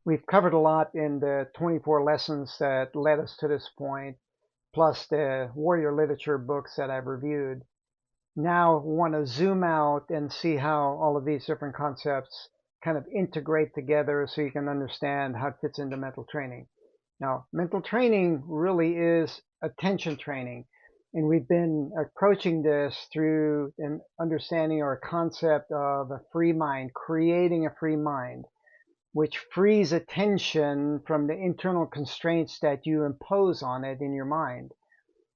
We've covered a lot in the 24 lessons that led us to this point, plus the warrior literature books that I've reviewed. Now we want to zoom out and see how all of these different concepts kind of integrate together so you can understand how it fits into mental training. Now, mental training really is attention training, and we've been approaching this through an understanding or a concept of a free mind, creating a free mind, which frees attention from the internal constraints that you impose on it in your mind.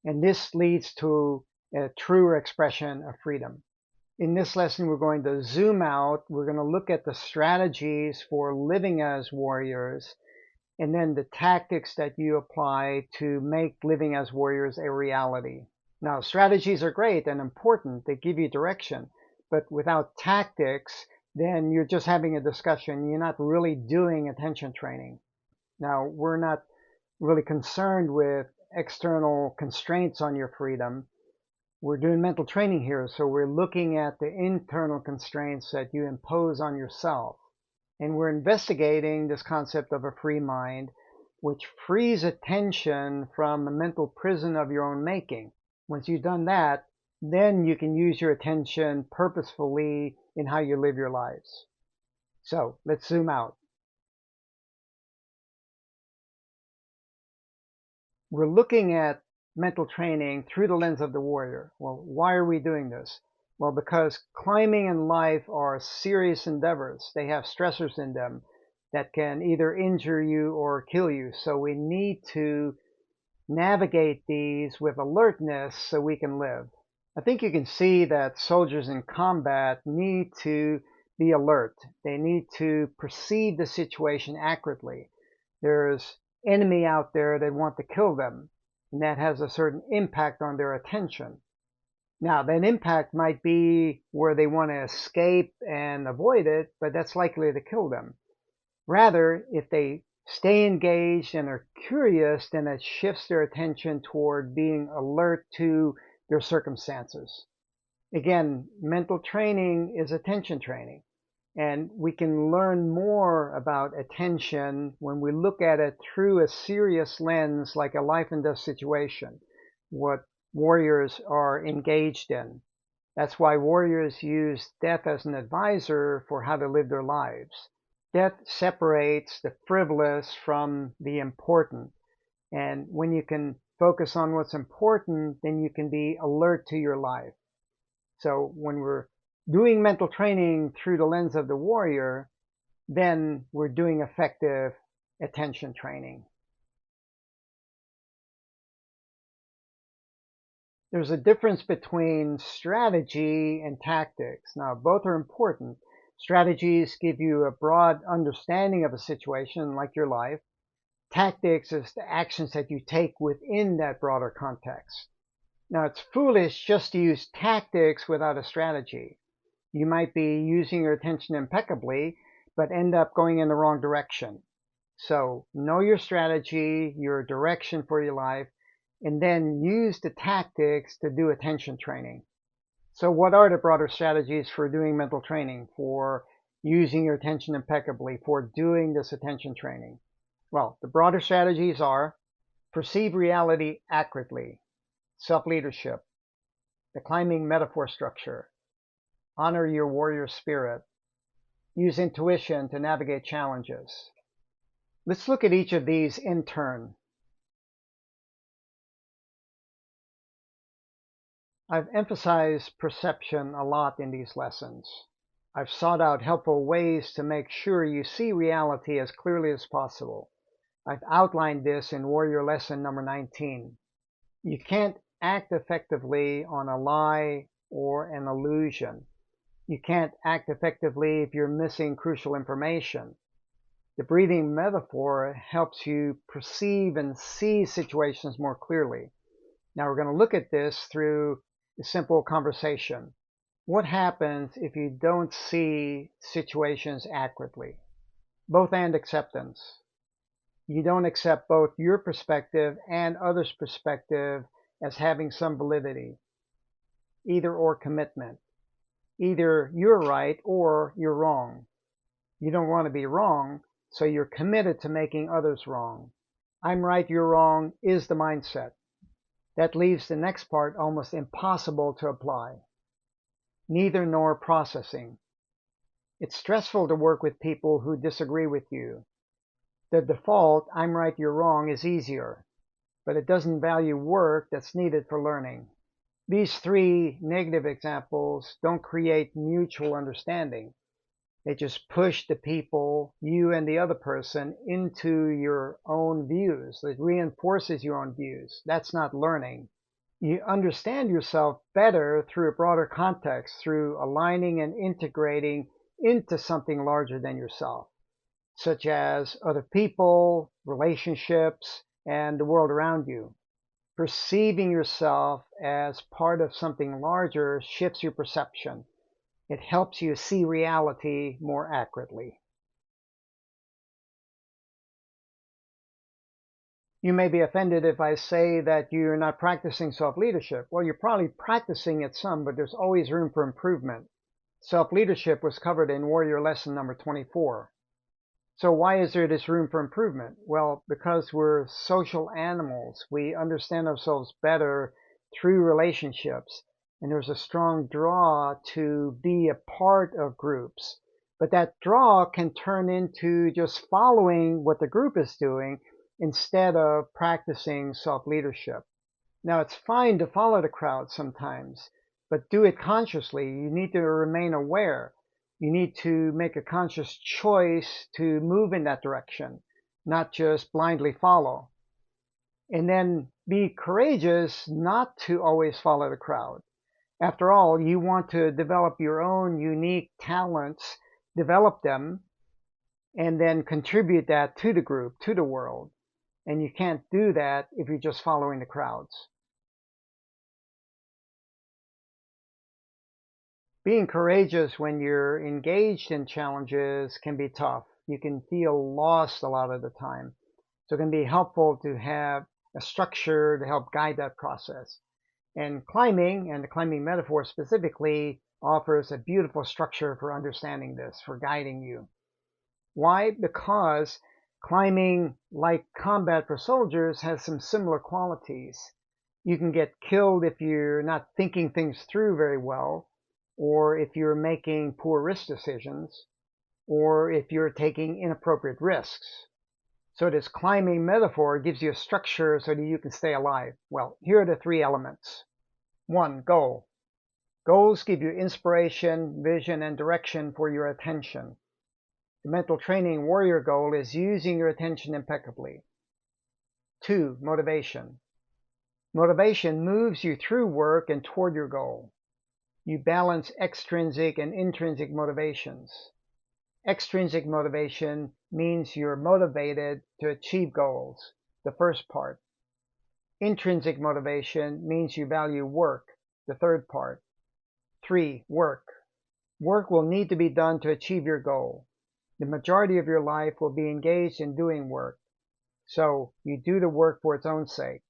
And this leads to a truer expression of freedom. In this lesson, we're going to zoom out. We're going to look at the strategies for living as warriors, and then the tactics that you apply to make living as warriors a reality. Now, strategies are great and important. They give you direction. But without tactics, then you're just having a discussion. You're not really doing attention training. Now, we're not really concerned with external constraints on your freedom. We're doing mental training here, so we're looking at the internal constraints that you impose on yourself. And we're investigating this concept of a free mind, which frees attention from the mental prison of your own making. Once you've done that, then you can use your attention purposefully in how you live your lives. So let's zoom out. We're looking at mental training through the lens of the warrior. Well, why are we doing this? Well, because climbing and life are serious endeavors. They have stressors in them that can either injure you or kill you. So we need to navigate these with alertness so we can live. I think you can see that soldiers in combat need to be alert. They need to perceive the situation accurately. There's enemy out there that want to kill them, and that has a certain impact on their attention. Now, that impact might be where they want to escape and avoid it, but that's likely to kill them. Rather, if they stay engaged and are curious, then it shifts their attention toward being alert to their circumstances. Again, mental training is attention training. And we can learn more about attention when we look at it through a serious lens like a life and death situation, what warriors are engaged in. That's why warriors use death as an advisor for how to live their lives. Death separates the frivolous from the important. And when you can focus on what's important, then you can be alert to your life. So when we're doing mental training through the lens of the warrior, then we're doing effective attention training. There's a difference between strategy and tactics. Now, both are important. Strategies give you a broad understanding of a situation like your life. Tactics is the actions that you take within that broader context. Now, it's foolish just to use tactics without a strategy. You might be using your attention impeccably, but end up going in the wrong direction. So know your strategy, your direction for your life, and then use the tactics to do attention training. So what are the broader strategies for doing mental training, for using your attention impeccably, for doing this attention training? Well, the broader strategies are perceive reality accurately, self-leadership, the climbing metaphor structure, honor your warrior spirit, use intuition to navigate challenges. Let's look at each of these in turn. I've emphasized perception a lot in these lessons. I've sought out helpful ways to make sure you see reality as clearly as possible. I've outlined this in Warrior Lesson number 19. You can't act effectively on a lie or an illusion. You can't act effectively if you're missing crucial information. The breathing metaphor helps you perceive and see situations more clearly. Now we're going to look at this through a simple conversation. What happens if you don't see situations accurately? Both and acceptance. You don't accept both your perspective and others' perspective as having some validity. Either or commitment. Either you're right or you're wrong. You don't want to be wrong, So you're committed to making others wrong. I'm right, you're wrong is the mindset. That leaves the next part almost impossible to apply. Neither nor processing. It's stressful to work with people who disagree with you. The default, I'm right, you're wrong, is easier, but it doesn't value work that's needed for learning. These three negative examples don't create mutual understanding. They just push the people, you and the other person, into your own views. It reinforces your own views. That's not learning. You understand yourself better through a broader context, through aligning and integrating into something larger than yourself, such as other people, relationships, and the world around you. Perceiving yourself as part of something larger shifts your perception. It helps you see reality more accurately. You may be offended if I say that you're not practicing self-leadership. Well, you're probably practicing it some, but there's always room for improvement. Self-leadership was covered in Warrior Lesson number 24. So why is there this room for improvement? Well, because we're social animals. We understand ourselves better through relationships. And there's a strong draw to be a part of groups. But that draw can turn into just following what the group is doing instead of practicing self-leadership. Now, it's fine to follow the crowd sometimes, but do it consciously. You need to remain aware. You need to make a conscious choice to move in that direction, not just blindly follow. And then be courageous not to always follow the crowd. After all, you want to develop your own unique talents, develop them, and then contribute that to the group, to the world. And you can't do that if you're just following the crowds. Being courageous when you're engaged in challenges can be tough. You can feel lost a lot of the time. So it can be helpful to have a structure to help guide that process. And climbing, and the climbing metaphor specifically, offers a beautiful structure for understanding this, for guiding you. Why? Because climbing, like combat for soldiers, has some similar qualities. You can get killed if you're not thinking things through very well, or if you're making poor risk decisions, or if you're taking inappropriate risks. So this climbing metaphor gives you a structure so that you can stay alive. Well, here are the three elements. 1. Goal. Goals give you inspiration, vision, and direction for your attention. The mental training warrior goal is using your attention impeccably. 2. Motivation. Motivation moves you through work and toward your goal. You balance extrinsic and intrinsic motivations. Extrinsic motivation means you're motivated to achieve goals, the first part. Intrinsic motivation means you value work, the third part. 3. Work. Work will need to be done to achieve your goal. The majority of your life will be engaged in doing work. So you do the work for its own sake.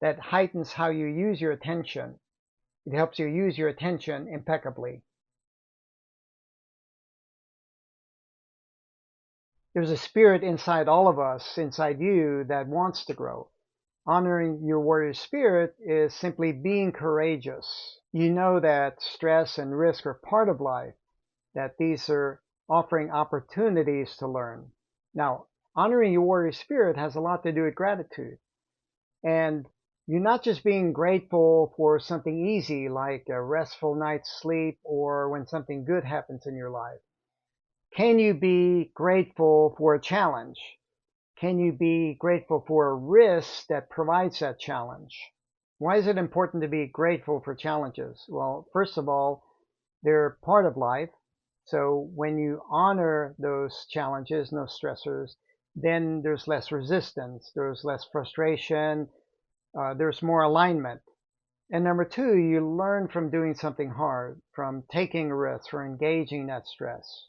That heightens how you use your attention. It helps you use your attention impeccably. There's a spirit inside all of us, inside you, that wants to grow. Honoring your warrior spirit is simply being courageous. You know that stress and risk are part of life, that these are offering opportunities to learn. Now, honoring your warrior spirit has a lot to do with gratitude. And you're not just being grateful for something easy like a restful night's sleep or when something good happens in your life. Can you be grateful for a challenge? Can you be grateful for a risk that provides that challenge? Why is it important to be grateful for challenges? Well, first of all, they're part of life. So when you honor those challenges, those stressors, then there's less resistance, there's less frustration, there's more alignment. And number 2, you learn from doing something hard, from taking a risk, or engaging that stress.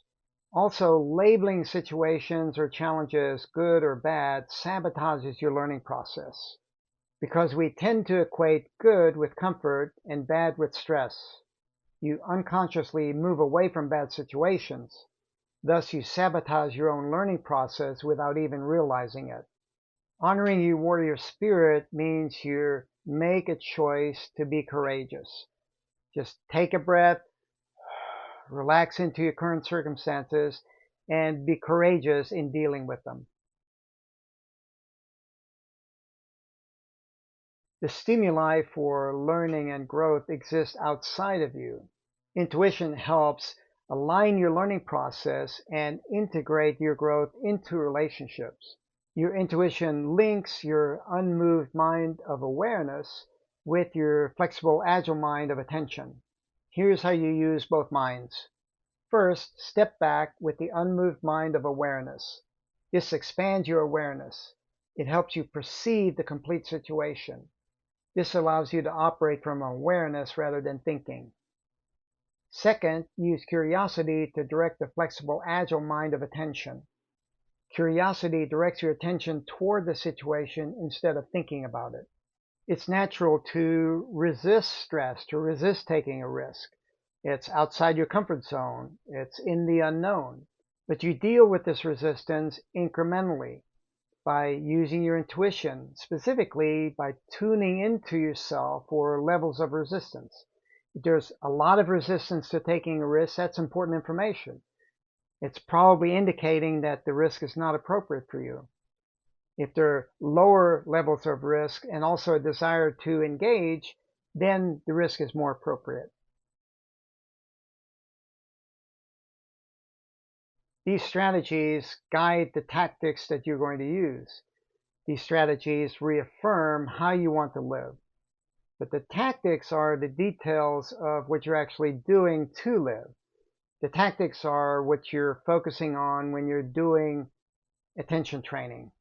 Also, labeling situations or challenges good or bad sabotages your learning process because we tend to equate good with comfort and bad with stress. You unconsciously move away from bad situations. Thus, you sabotage your own learning process without even realizing it. Honoring your warrior spirit means you make a choice to be courageous. Just take a breath, relax into your current circumstances, and be courageous in dealing with them. The stimuli for learning and growth exist outside of you. Intuition helps align your learning process and integrate your growth into relationships. Your intuition links your unmoved mind of awareness with your flexible, agile mind of attention. Here's how you use both minds. First, step back with the unmoved mind of awareness. This expands your awareness. It helps you perceive the complete situation. This allows you to operate from awareness rather than thinking. Second, use curiosity to direct the flexible, agile mind of attention. Curiosity directs your attention toward the situation instead of thinking about it. It's natural to resist stress, to resist taking a risk. It's outside your comfort zone. It's in the unknown. But you deal with this resistance incrementally by using your intuition, specifically by tuning into yourself for levels of resistance. If there's a lot of resistance to taking a risk, that's important information. It's probably indicating that the risk is not appropriate for you. If there are lower levels of risk and also a desire to engage, then the risk is more appropriate. These strategies guide the tactics that you're going to use. These strategies reaffirm how you want to live. But the tactics are the details of what you're actually doing to live. The tactics are what you're focusing on when you're doing attention training.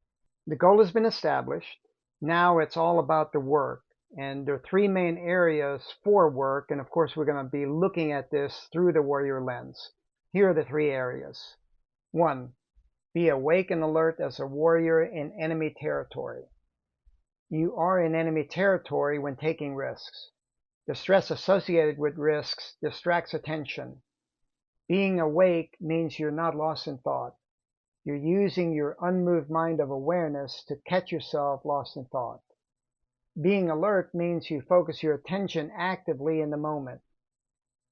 The goal has been established. Now it's all about the work. And there are three main areas for work. And of course, we're going to be looking at this through the warrior lens. Here are the three areas. 1. Be awake and alert as a warrior in enemy territory. You are in enemy territory when taking risks. The stress associated with risks distracts attention. Being awake means you're not lost in thought. You're using your unmoved mind of awareness to catch yourself lost in thought. Being alert means you focus your attention actively in the moment.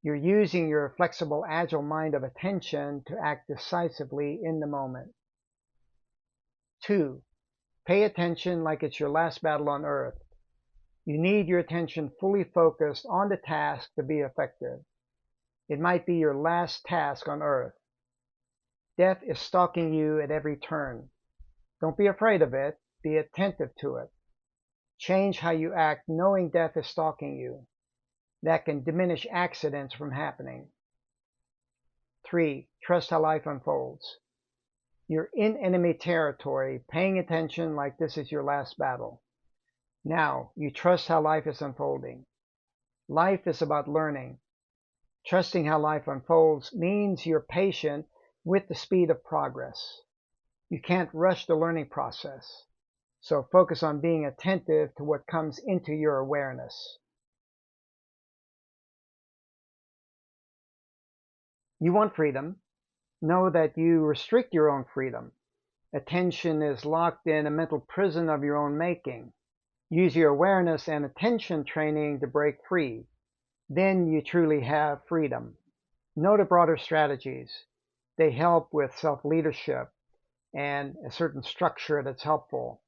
You're using your flexible, agile mind of attention to act decisively in the moment. 2. Pay attention like it's your last battle on Earth. You need your attention fully focused on the task to be effective. It might be your last task on Earth. Death is stalking you at every turn. Don't be afraid of it. Be attentive to it. Change how you act knowing death is stalking you. That can diminish accidents from happening. 3. Trust how life unfolds. You're in enemy territory, paying attention like this is your last battle. Now, you trust how life is unfolding. Life is about learning. Trusting how life unfolds means you're patient with the speed of progress. You can't rush the learning process. So focus on being attentive to what comes into your awareness. You want freedom. Know that you restrict your own freedom. Attention is locked in a mental prison of your own making. Use your awareness and attention training to break free. Then you truly have freedom. Know the broader strategies. They help with self-leadership and a certain structure that's helpful.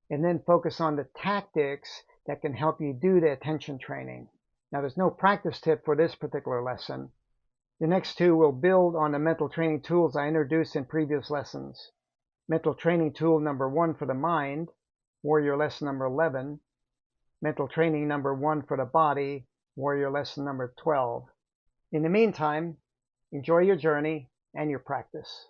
And then focus on the tactics that can help you do the attention training. Now, there's no practice tip for this particular lesson. The next two will build on the mental training tools I introduced in previous lessons. Mental training tool number 1 for the mind, warrior lesson number 11. Mental training number 1 for the body, warrior lesson number 12. In the meantime, enjoy your journey and your practice.